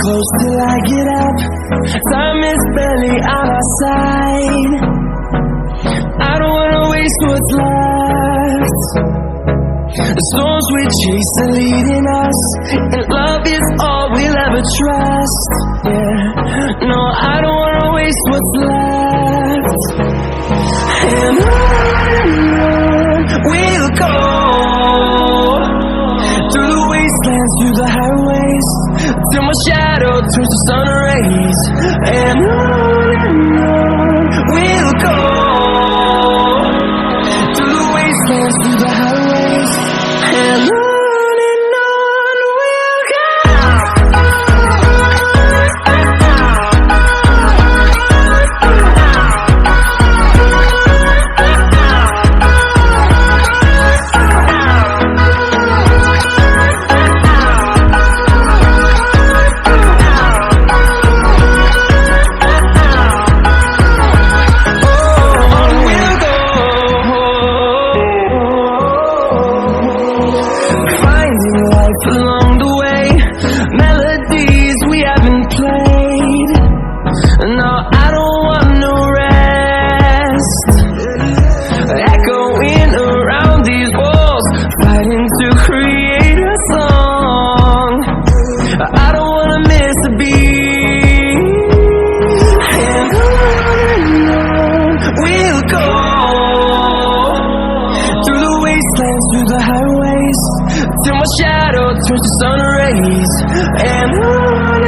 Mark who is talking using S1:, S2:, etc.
S1: close till I get up. Time is barely on our side. I don't wanna waste what's left. The storms we chase are leading us, and love is all we'll ever trust. Yeah, no, I don't wanna waste what's left. And on we'll go, through the wastelands, through the highways, till my shadow turns to sun rays. And on we'll go, through the wastelands, through the highways, and on we'll go. Along the way, melodies we haven't played. No, I don't want no rest. Echoing around these walls, fighting to create a song. I don't wanna miss a beat. And on we'll go, through the wastelands, through the highways, till my shadow turns to sun rays. And on